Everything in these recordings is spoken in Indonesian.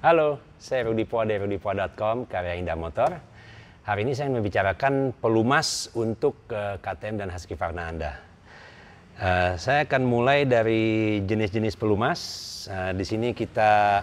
Halo, saya Rudi Poa dari rudipoa.com, Karya Indah Motor. Hari ini saya membicarakan pelumas untuk KTM dan Husqvarna Anda. Saya akan mulai dari jenis-jenis pelumas. Di sini kita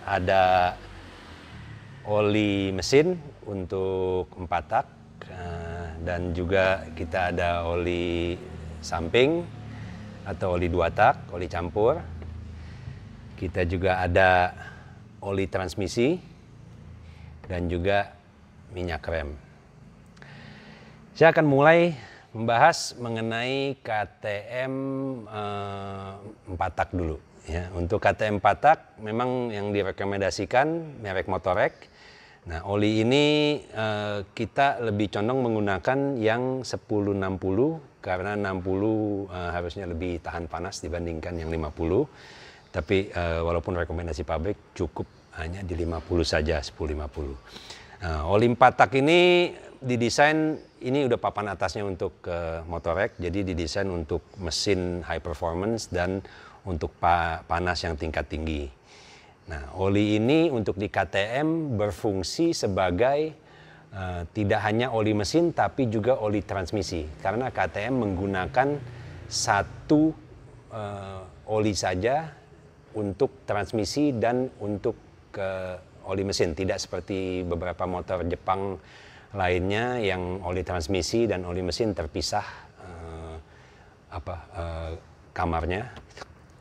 ada oli mesin untuk 4 tak, dan juga kita ada oli samping atau oli 2 tak, oli campur. Kita juga ada oli transmisi dan juga minyak rem. Saya akan mulai membahas mengenai KTM 4 tak dulu. Ya, untuk KTM 4 tak memang yang direkomendasikan merek Motorrad. Nah, oli ini kita lebih condong menggunakan yang 1060 karena 60 harusnya lebih tahan panas dibandingkan yang 50. Tapi walaupun rekomendasi pabrik cukup hanya di 50 saja, 1050. Oli 4 tak ini didesain, ini udah papan atasnya untuk Motorrad, jadi didesain untuk mesin high performance dan untuk panas yang tingkat tinggi. Nah, oli ini untuk di KTM berfungsi sebagai tidak hanya oli mesin tapi juga oli transmisi, karena KTM menggunakan satu oli saja untuk transmisi dan untuk oli mesin, tidak seperti beberapa motor Jepang lainnya yang oli transmisi dan oli mesin terpisah kamarnya.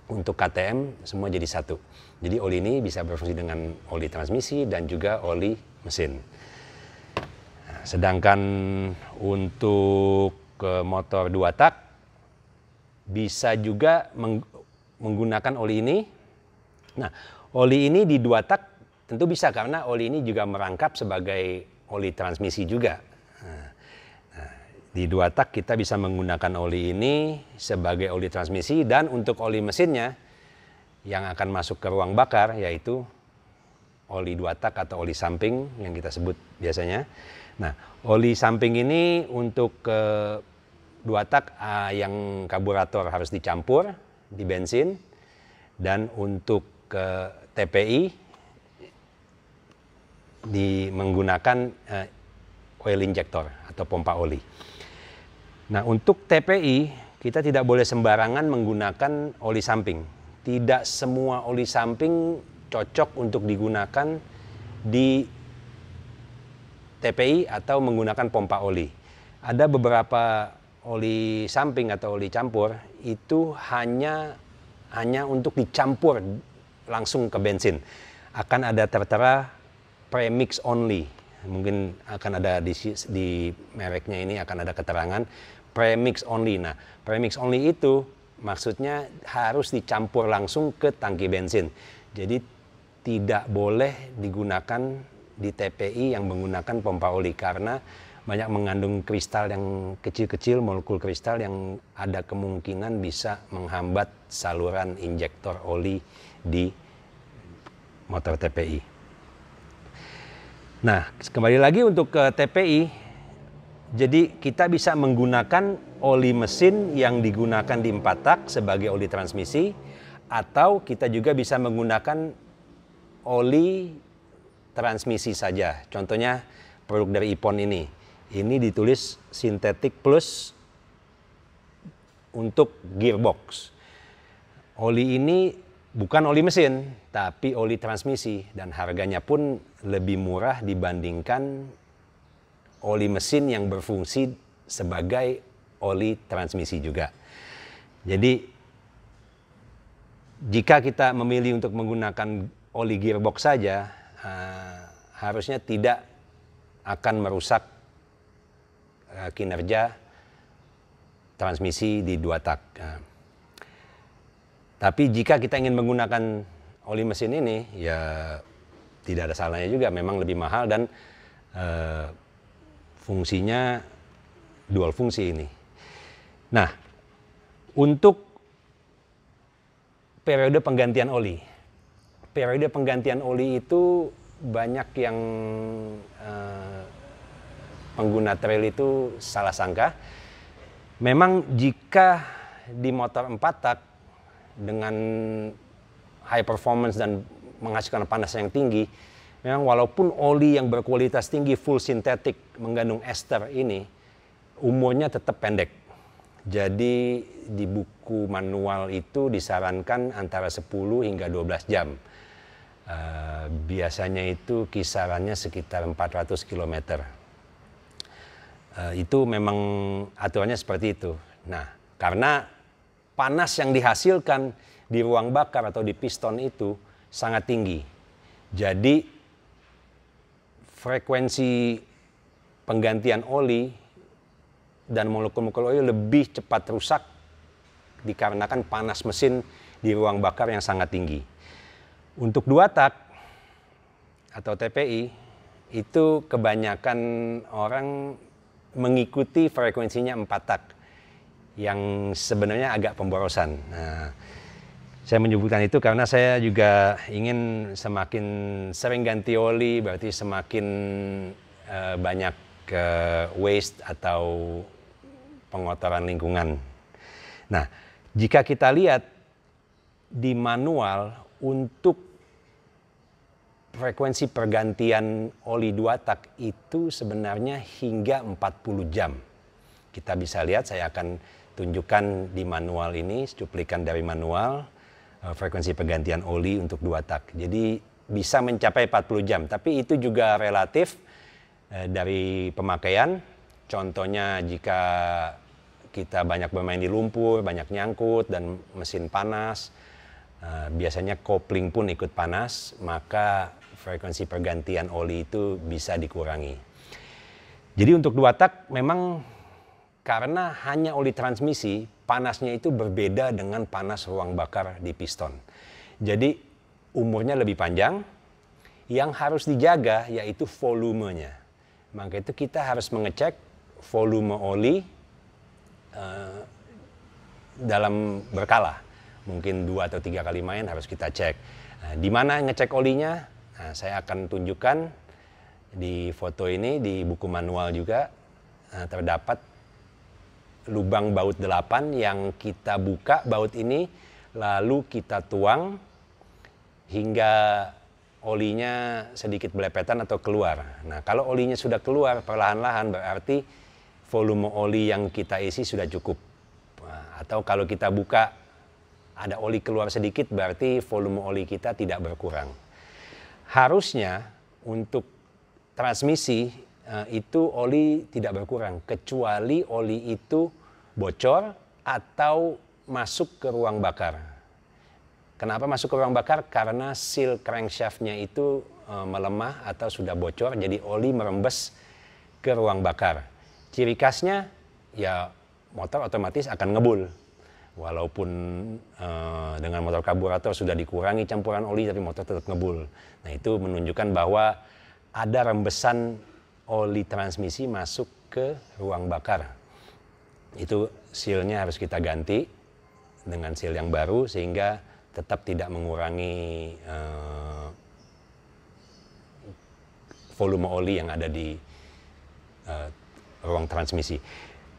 Untuk KTM semua jadi satu. Jadi oli ini bisa berfungsi dengan oli transmisi dan juga oli mesin. Nah, sedangkan untuk motor 2 tak bisa juga menggunakan oli ini. Nah, oli ini di 2 tak tentu bisa karena oli ini juga merangkap sebagai oli transmisi juga. Nah, di 2 tak kita bisa menggunakan oli ini sebagai oli transmisi, dan untuk oli mesinnya yang akan masuk ke ruang bakar yaitu oli 2 tak atau oli samping yang kita sebut biasanya. Nah, oli samping ini untuk 2 tak yang karburator harus dicampur di bensin, dan untuk ke TPI menggunakan oil injector atau pompa oli. Nah, untuk TPI kita tidak boleh sembarangan menggunakan oli samping. Tidak semua oli samping cocok untuk digunakan di TPI atau menggunakan pompa oli. Ada beberapa oli samping atau oli campur itu hanya untuk dicampur langsung ke bensin. Akan ada tertera premix only. Mungkin akan ada di mereknya ini akan ada keterangan premix only. Nah, premix only itu maksudnya harus dicampur langsung ke tangki bensin. Jadi tidak boleh digunakan di TPI yang menggunakan pompa oli karena banyak mengandung kristal yang kecil-kecil, molekul kristal yang ada kemungkinan bisa menghambat saluran injektor oli di motor TPI. Nah, kembali lagi untuk ke TPI, jadi kita bisa menggunakan oli mesin yang digunakan di 4 tak sebagai oli transmisi, atau kita juga bisa menggunakan oli transmisi saja. Contohnya produk dari Ippon ini. Ini ditulis Synthetic Plus untuk gearbox. Oli ini bukan oli mesin, tapi oli transmisi, dan harganya pun lebih murah dibandingkan oli mesin yang berfungsi sebagai oli transmisi juga. Jadi jika kita memilih untuk menggunakan oli gearbox saja, harusnya tidak akan merusak kinerja transmisi di 2 tak. Tapi jika kita ingin menggunakan oli mesin ini, ya tidak ada salahnya juga. Memang lebih mahal dan fungsinya dual fungsi ini. Nah, untuk periode penggantian oli. Periode penggantian oli itu banyak yang pengguna trail itu salah sangka. Memang jika di motor 4 tak dengan high performance dan menghasilkan panas yang tinggi, memang walaupun oli yang berkualitas tinggi full sintetik mengandung ester ini, umurnya tetap pendek. Jadi di buku manual itu disarankan antara 10 hingga 12 jam. Biasanya itu kisarannya sekitar 400 km. Itu memang aturannya seperti itu. Nah, karena panas yang dihasilkan di ruang bakar atau di piston itu sangat tinggi. Jadi frekuensi penggantian oli dan molekul-molekul oli lebih cepat rusak dikarenakan panas mesin di ruang bakar yang sangat tinggi. Untuk 2 tak atau TPI itu kebanyakan orang mengikuti frekuensinya 4 tak yang sebenarnya agak pemborosan. Nah, saya menyebutkan itu karena saya juga ingin semakin sering ganti oli, berarti semakin banyak waste atau pengotoran lingkungan. Nah, jika kita lihat di manual untuk frekuensi pergantian oli 2 tak itu sebenarnya hingga 40 jam. Kita bisa lihat, saya akan tunjukkan di manual ini, cuplikan dari manual, frekuensi pergantian oli untuk 2 tak. Jadi bisa mencapai 40 jam, tapi itu juga relatif dari pemakaian. Contohnya jika kita banyak bermain di lumpur, banyak nyangkut dan mesin panas, biasanya kopling pun ikut panas, maka frekuensi pergantian oli itu bisa dikurangi. Jadi untuk 2 tak memang karena hanya oli transmisi, panasnya itu berbeda dengan panas ruang bakar di piston. Jadi umurnya lebih panjang, yang harus dijaga yaitu volumenya. Maka itu kita harus mengecek volume oli dalam berkala. Mungkin 2 atau 3 kali main harus kita cek. Nah, di mana ngecek olinya? Nah, saya akan tunjukkan di foto ini, di buku manual juga terdapat lubang baut 8 yang kita buka baut ini, lalu kita tuang hingga olinya sedikit belepetan atau keluar. Nah, kalau olinya sudah keluar perlahan-lahan berarti volume oli yang kita isi sudah cukup. Nah, atau kalau kita buka ada oli keluar sedikit berarti volume oli kita tidak berkurang. Harusnya untuk transmisi itu oli tidak berkurang kecuali oli itu bocor atau masuk ke ruang bakar. Kenapa masuk ke ruang bakar? Karena seal crankshaft-nya itu melemah atau sudah bocor, jadi oli merembes ke ruang bakar. Ciri khasnya ya motor otomatis akan ngebul. Walaupun dengan motor karburator sudah dikurangi campuran oli, tapi motor tetap ngebul. Nah, itu menunjukkan bahwa ada rembesan oli transmisi masuk ke ruang bakar. Itu sealnya harus kita ganti dengan seal yang baru sehingga tetap tidak mengurangi volume oli yang ada di ruang transmisi.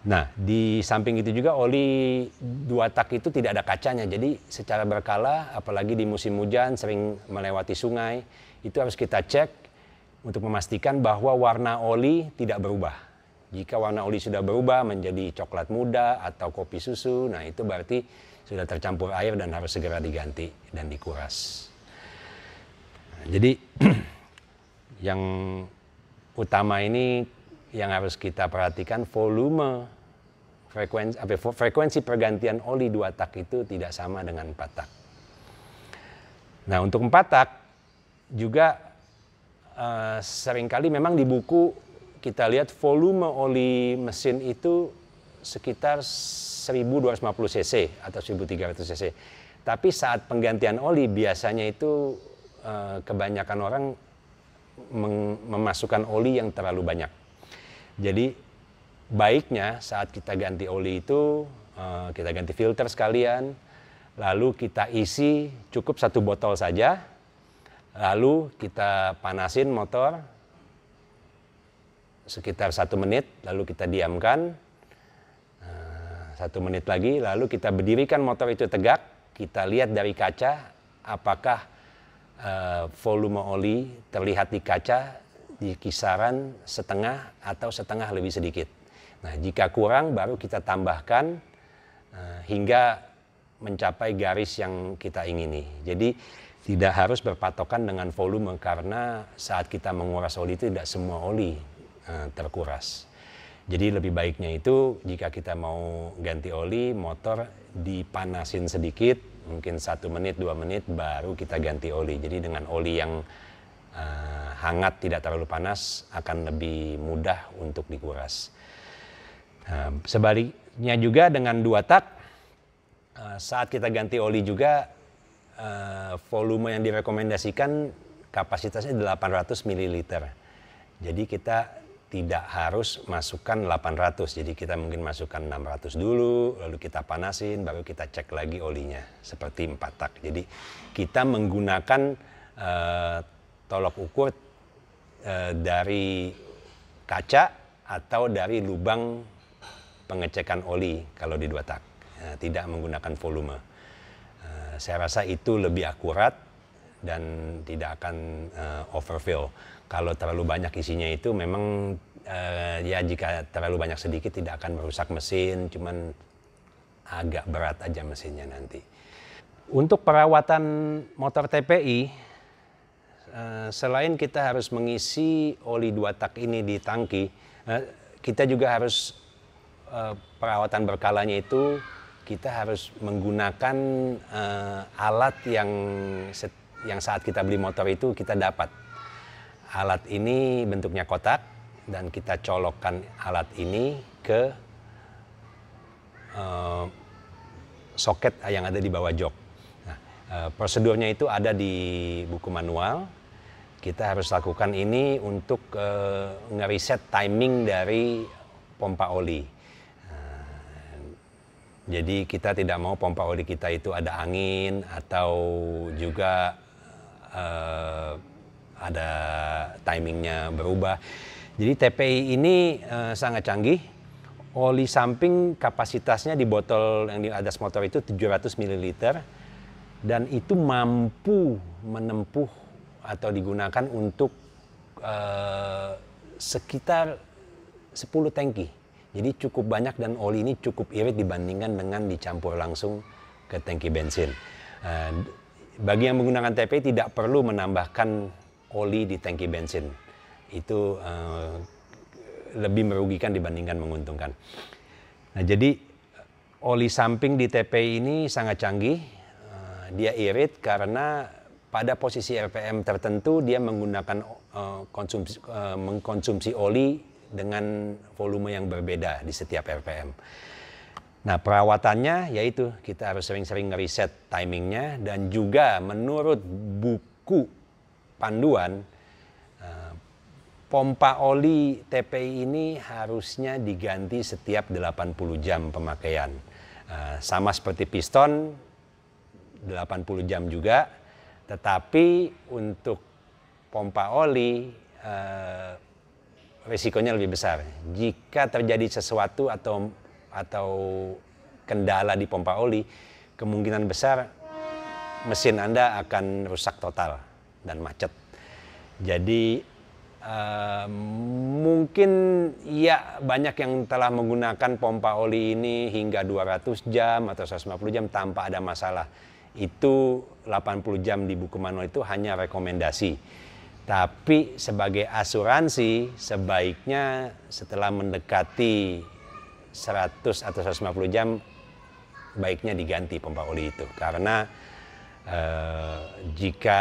Nah, di samping itu juga oli 2 tak itu tidak ada kacanya. Jadi secara berkala, apalagi di musim hujan sering melewati sungai, itu harus kita cek untuk memastikan bahwa warna oli tidak berubah. Jika warna oli sudah berubah menjadi coklat muda atau kopi susu, nah itu berarti sudah tercampur air dan harus segera diganti dan dikuras. Nah, jadi yang utama ini yang harus kita perhatikan volume frekuensi pergantian oli 2 tak itu tidak sama dengan 4 tak. Nah, untuk 4 tak juga seringkali memang di buku kita lihat volume oli mesin itu sekitar 1250 cc atau 1300 cc. Tapi saat penggantian oli biasanya itu kebanyakan orang memasukkan oli yang terlalu banyak. Jadi baiknya saat kita ganti oli itu kita ganti filter sekalian, lalu kita isi cukup 1 botol saja, lalu kita panasin motor sekitar 1 menit, lalu kita diamkan 1 menit lagi, lalu kita berdirikan motor itu tegak, kita lihat dari kaca apakah volume oli terlihat di kaca di kisaran setengah atau setengah lebih sedikit. Nah, jika kurang baru kita tambahkan hingga mencapai garis yang kita ingini. Jadi tidak harus berpatokan dengan volume karena saat kita menguras oli itu tidak semua oli terkuras. Jadi lebih baiknya itu jika kita mau ganti oli, motor dipanasin sedikit, mungkin 1 menit, 2 menit baru kita ganti oli. Jadi dengan oli yang hangat, tidak terlalu panas, akan lebih mudah untuk dikuras. Sebaliknya juga dengan 2 tak, saat kita ganti oli juga volume yang direkomendasikan kapasitasnya 800 ml. Jadi kita tidak harus masukkan 800, jadi kita mungkin masukkan 600 dulu, lalu kita panasin, baru kita cek lagi olinya, seperti 4 tak. Jadi kita menggunakan tolok ukur dari kaca atau dari lubang pengecekan oli kalau di 2 tak, tidak menggunakan volume. Saya rasa itu lebih akurat dan tidak akan overfill. Kalau terlalu banyak isinya itu memang ya jika terlalu banyak sedikit tidak akan merusak mesin, cuman agak berat aja mesinnya nanti. Untuk perawatan motor TPI, selain kita harus mengisi oli 2 tak ini di tangki, kita juga harus perawatan berkalanya itu kita harus menggunakan alat yang saat kita beli motor itu kita dapat. Alat ini bentuknya kotak dan kita colokkan alat ini ke soket yang ada di bawah jok. Nah, prosedurnya itu ada di buku manual. Kita harus lakukan ini untuk ngeriset timing dari pompa oli. Jadi kita tidak mau pompa oli kita itu ada angin atau juga ada timingnya berubah. Jadi TPI ini sangat canggih. Oli samping kapasitasnya di botol yang di atas motor itu 700 ml dan itu mampu menempuh atau digunakan untuk sekitar 10 tangki. Jadi cukup banyak dan oli ini cukup irit dibandingkan dengan dicampur langsung ke tangki bensin. Bagi yang menggunakan TPI tidak perlu menambahkan oli di tangki bensin. Itu lebih merugikan dibandingkan menguntungkan. Nah, jadi oli samping di TPI ini sangat canggih. Dia irit karena pada posisi RPM tertentu dia menggunakan mengkonsumsi oli dengan volume yang berbeda di setiap RPM. Nah, perawatannya yaitu kita harus sering-sering ngeriset timingnya dan juga menurut buku panduan, pompa oli TPI ini harusnya diganti setiap 80 jam pemakaian. Sama seperti piston, 80 jam juga, tetapi untuk pompa oli risikonya lebih besar. Jika terjadi sesuatu atau kendala di pompa oli, kemungkinan besar mesin Anda akan rusak total dan macet. Jadi mungkin ya banyak yang telah menggunakan pompa oli ini hingga 200 jam atau 150 jam tanpa ada masalah. Itu 80 jam di buku manual itu hanya rekomendasi. Tapi sebagai asuransi sebaiknya setelah mendekati 100 atau 150 jam baiknya diganti pompa oli itu karena jika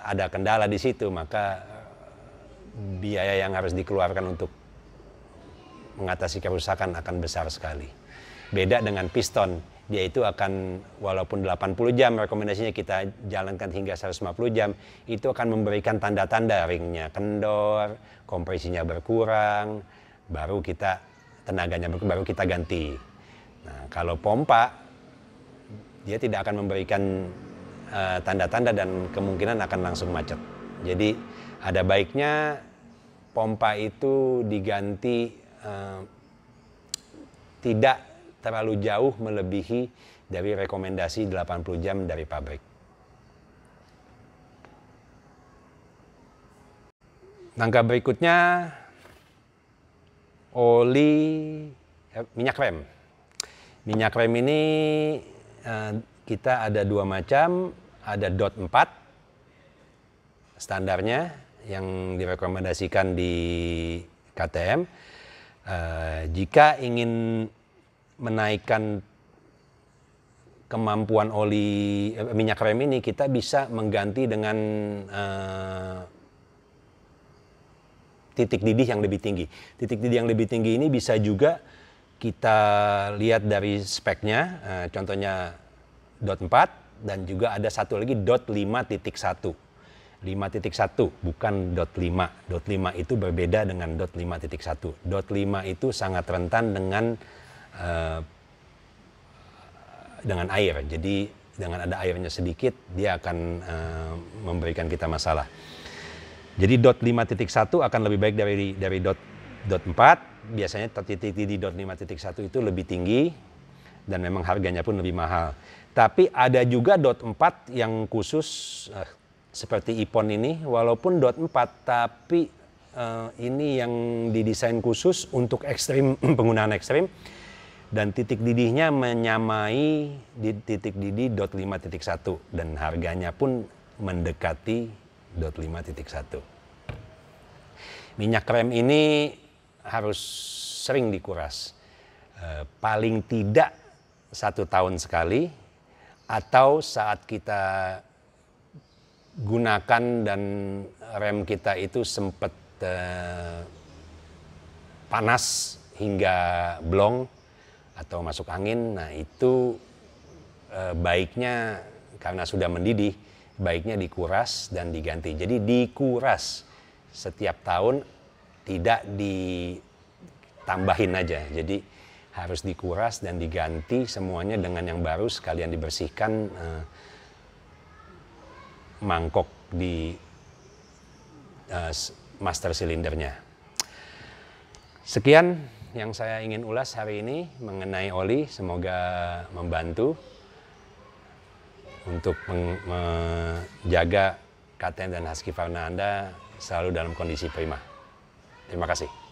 ada kendala di situ maka biaya yang harus dikeluarkan untuk mengatasi kerusakan akan besar sekali. Beda dengan piston, dia itu akan walaupun 80 jam rekomendasinya kita jalankan hingga 150 jam, itu akan memberikan tanda-tanda ringnya kendor, kompresinya berkurang, baru kita tenaganya baru kita ganti. Nah, kalau pompa dia tidak akan memberikan tanda-tanda dan kemungkinan akan langsung macet. Jadi ada baiknya pompa itu diganti tidak terlalu jauh melebihi dari rekomendasi 80 jam dari pabrik. Langkah berikutnya oli minyak rem. Minyak rem ini kita ada dua macam, ada DOT 4 standarnya yang direkomendasikan di KTM. Jika ingin menaikkan kemampuan oli minyak rem ini, kita bisa mengganti dengan titik didih yang lebih tinggi. Titik didih yang lebih tinggi ini bisa juga kita lihat dari speknya, contohnya DOT 4 dan juga ada satu lagi DOT 5.1. 5.1 bukan DOT 5. DOT 5 itu berbeda dengan DOT 5.1. DOT 5 itu sangat rentan dengan air. Jadi dengan ada airnya sedikit dia akan memberikan kita masalah. Jadi DOT 5.1 akan lebih baik dari DOT 4. Biasanya titik didih DOT 5.1 itu lebih tinggi dan memang harganya pun lebih mahal. Tapi ada juga DOT 4 yang khusus seperti Ipon ini, walaupun DOT 4 tapi ini yang didesain khusus untuk ekstrim, penggunaan ekstrim, dan titik didihnya menyamai di titik didih DOT 5.1 dan harganya pun mendekati DOT 5.1. Minyak rem ini harus sering dikuras, paling tidak 1 tahun sekali, atau saat kita gunakan dan rem kita itu sempat panas hingga blong atau masuk angin, nah itu baiknya karena sudah mendidih, baiknya dikuras dan diganti. Jadi dikuras setiap tahun, tidak ditambahin aja. Jadi harus dikuras dan diganti semuanya dengan yang baru, sekalian dibersihkan mangkok di master silindernya. Sekian yang saya ingin ulas hari ini mengenai oli, semoga membantu untuk menjaga KTM dan Husqvarna Anda selalu dalam kondisi prima. Terima kasih.